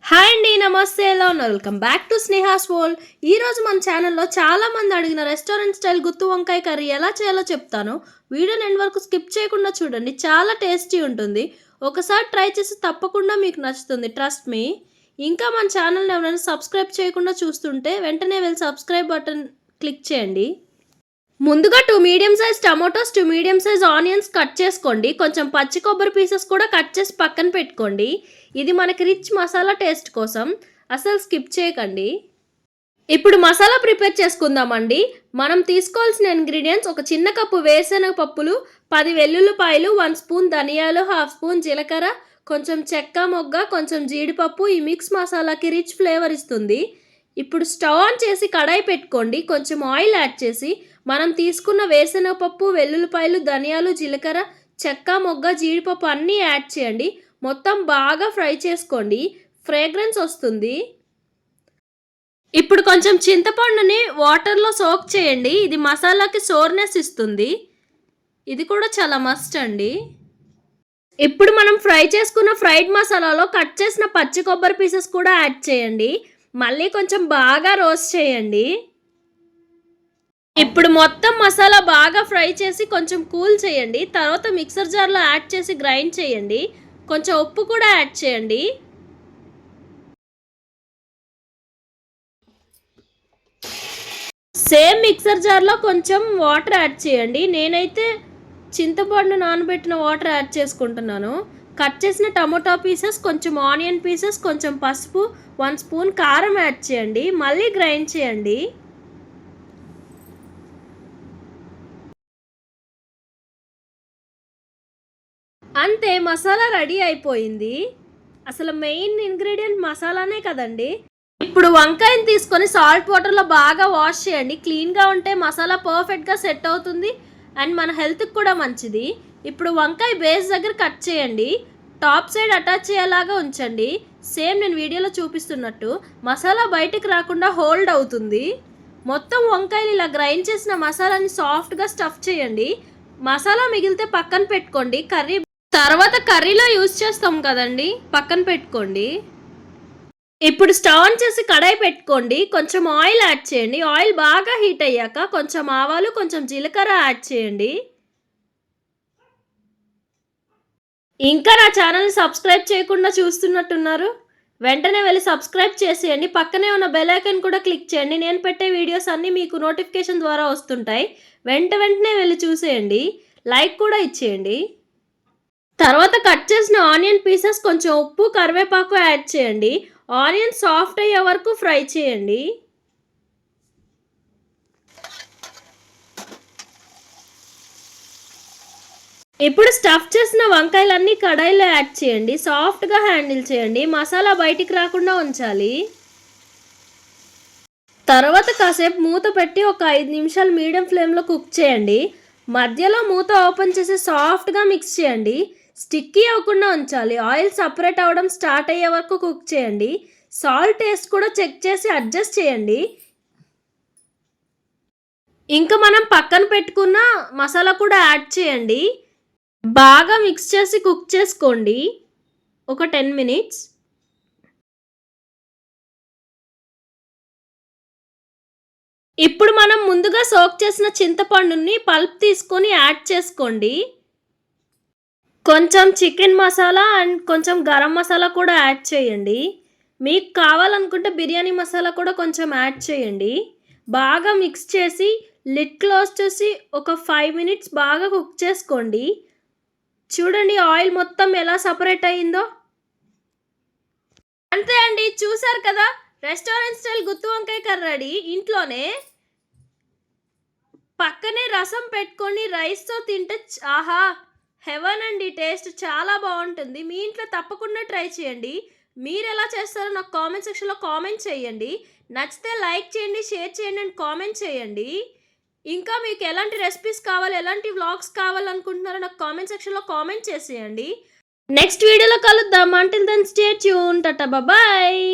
Hi అండి, నమస్తే, ఎలా ఉన్నారు? Welcome back to Sneha's world. ఈరోజు మన ఛానల్లో చాలామంది అడిగిన రెస్టారెంట్ స్టైల్ గుత్తి వంకాయ కర్రీ ఎలా చేయాలో చెప్తాను. వీడియోని ఎండ్ వరకు స్కిప్ చేయకుండా చూడండి, చాలా టేస్టీ ఉంటుంది. ఒకసారి ట్రై చేసి తప్పకుండా మీకు నచ్చుతుంది, ట్రస్ట్ మీ. ఇంకా మన ఛానల్ని ఎవరైనా సబ్స్క్రైబ్ చేయకుండా చూస్తుంటే వెంటనే వెళ్ళి సబ్స్క్రైబ్ బటన్ క్లిక్ చేయండి. ముందుగా 2 medium size tomatoes, 2 medium size onions cut చేసుకోండి. కొంచెం పచ్చి కొబ్బరి పీసెస్ కూడా కట్ చేసి పక్కన పెట్టుకోండి. ఇది మనకి రిచ్ మసాలా టేస్ట్ కోసం, అసలు స్కిప్ చేయకండి. ఇప్పుడు మసాలా ప్రిపేర్ చేసుకుందామండి. మనం తీసుకోవాల్సిన ఇంగ్రీడియంట్స్: ఒక చిన్న కప్పు వేరుశనగ పప్పులు, 10 వెల్లుల్లిపాయలు, 1 స్పూన్ ధనియాలు, 1/2 స్పూన్ జీలకర్ర, కొంచెం చెక్క మొగ్గ, కొంచెం జీడిపప్పు. ఈ మిక్స్ మసాలాకి రిచ్ ఫ్లేవర్ ఇస్తుంది. ఇప్పుడు స్టవ్ ఆన్ చేసి కడాయి పెట్టుకోండి. కొంచెం ఆయిల్ యాడ్ చేసి మనం తీసుకున్న వేరుశనగపప్పు, వెల్లుల్లిపాయలు, ధనియాలు, జీలకర్ర, చెక్క మొగ్గ, జీడిపప్పు అన్నీ యాడ్ చేయండి. మొత్తం బాగా ఫ్రై చేసుకోండి, ఫ్రేగ్రెన్స్ వస్తుంది. ఇప్పుడు కొంచెం చింతపండుని వాటర్లో సోక్ చేయండి. ఇది మసాలాకి సోర్నెస్ ఇస్తుంది. ఇది కూడా చాలా మస్ట్ అండి. ఇప్పుడు మనం ఫ్రై చేసుకున్న ఫ్రైడ్ మసాలాలో కట్ చేసిన పచ్చి కొబ్బరి పీసెస్ కూడా యాడ్ చేయండి. మళ్ళీ కొంచెం బాగా రోస్ట్ చేయండి. ఇప్పుడు మొత్తం మసాలా బాగా ఫ్రై చేసి కొంచెం కూల్ చేయండి. తర్వాత మిక్సర్ జార్లో యాడ్ చేసి గ్రైండ్ చేయండి. కొంచెం ఉప్పు కూడా యాడ్ చేయండి. సేమ్ మిక్సర్ జార్లో కొంచెం వాటర్ యాడ్ చేయండి. నేనైతే చింతపండు నానబెట్టిన వాటర్ యాడ్ చేసుకుంటున్నాను. కట్ చేసిన టమోటా పీసెస్, కొంచెం ఆనియన్ పీసెస్, కొంచెం పసుపు, 1 స్పూన్ కారం యాడ్ చేయండి. మళ్ళీ గ్రైండ్ చేయండి. అంతే, మసాలా రెడీ అయిపోయింది. అసలు మెయిన్ ఇంగ్రీడియంట్ మసాలానే కదండి. ఇప్పుడు వంకాయని తీసుకొని సాల్ట్ వాటర్లో బాగా వాష్ చేయండి. క్లీన్గా ఉంటే మసాలా పర్ఫెక్ట్గా సెట్ అవుతుంది అండ్ మన హెల్త్కి కూడా మంచిది. ఇప్పుడు వంకాయ బేస్ దగ్గర కట్ చేయండి. టాప్ సైడ్ అటాచ్ చేయేలాగా ఉంచండి. సేమ్ నేను వీడియోలో చూపిస్తున్నట్టు మసాలా బయటికి రాకుండా హోల్డ్ అవుతుంది. మొత్తం వంకాయలు ఇలా గ్రైండ్ చేసిన మసాలాని సాఫ్ట్గా స్టఫ్ చేయండి. మసాలా మిగిలితే పక్కన పెట్టుకోండి. తర్వాత కర్రీలో యూజ్ చేస్తాం కదండి, పక్కన పెట్టుకోండి. ఇప్పుడు స్టవ్ ఆన్ చేసి కడాయి పెట్టుకోండి. కొంచెం ఆయిల్ యాడ్ చేయండి. ఆయిల్ బాగా హీట్ అయ్యాక కొంచెం ఆవాలు, కొంచెం జీలకర్ర యాడ్ చేయండి. ఇంకా నా ఛానల్ని సబ్స్క్రైబ్ చేయకుండా చూస్తున్నట్టున్నారు, వెంటనే వెళ్ళి సబ్స్క్రైబ్ చేసేయండి. పక్కనే ఉన్న బెల్ ఐకాన్ కూడా క్లిక్ చేయండి. నేను పెట్టే వీడియోస్ అన్నీ మీకు నోటిఫికేషన్ ద్వారా వస్తుంటాయి. వెంటనే వెళ్ళి చూసేయండి. లైక్ కూడా ఇచ్చేయండి. తర్వాత కట్ చేసిన ఆనియన్ పీసెస్, కొంచెం ఉప్పు, కరివేపాకు యాడ్ చేయండి. ఆనియన్ సాఫ్ట్ అయ్యే వరకు ఫ్రై చేయండి. ఇప్పుడు స్టఫ్ చేసిన వంకాయలన్నీ కడాయిలో యాడ్ చేయండి. సాఫ్ట్గా హ్యాండిల్ చేయండి. మసాలా బయటికి రాకుండా ఉంచాలి. తర్వాత కాసేపు మూత పెట్టి ఒక 5 నిమిషాలు మీడియం ఫ్లేమ్లో కుక్ చేయండి. మధ్యలో మూత ఓపెన్ చేసి సాఫ్ట్గా మిక్స్ చేయండి. స్టిక్కీ అవ్వకుండా ఉంచాలి. ఆయిల్ సపరేట్ అవ్వడం స్టార్ట్ అయ్యే వరకు కుక్ చేయండి. సాల్ట్ టేస్ట్ కూడా చెక్ చేసి అడ్జస్ట్ చేయండి. ఇంకా మనం పక్కన పెట్టుకున్న మసాలా కూడా యాడ్ చేయండి. బాగా మిక్స్ చేసి కుక్ చేసుకోండి ఒక 10 మినిట్స్. ఇప్పుడు మనం ముందుగా సోక్ చేసిన చింతపండుని పల్ప్ తీసుకొని యాడ్ చేసుకోండి. కొంచెం చికెన్ మసాలా అండ్ కొంచెం గరం మసాలా కూడా యాడ్ చేయండి. మీకు కావాలనుకుంటే బిర్యానీ మసాలా కూడా కొంచెం యాడ్ చేయండి. బాగా మిక్స్ చేసి లిడ్ క్లోజ్ చేసి ఒక 5 మినిట్స్ బాగా కుక్ చేసుకోండి. చూడండి ఆయిల్ మొత్తం ఎలా సపరేట్ అయ్యిందో. అంతే అండి, చూసారు కదా, రెస్టారెంట్ స్టైల్ గుత్తి వంకాయ కర్రీ రెడీ. ఇంట్లోనే పక్కనే రసం పెట్టుకొని రైస్తో తింటే ఆహా హెవెన్ అండి. టేస్ట్ చాలా బాగుంటుంది. మీ ఇంట్లో తప్పకుండా ట్రై చేయండి. మీరు ఎలా చేస్తారో నాకు కామెంట్ సెక్షన్లో కామెంట్ చేయండి. నచ్చితే లైక్ చేయండి, షేర్ చేయండి అండ్ కామెంట్ చేయండి. ఇంకా మీకు ఎలాంటి రెసిపీస్ కావాలి, ఎలాంటి వ్లాగ్స్ కావాలనుకుంటున్నారో నాకు కామెంట్ సెక్షన్లో కామెంట్ చేసేయండి. నెక్స్ట్ వీడియోలో కలుద్దాం. Until then stay tune. Tata bye.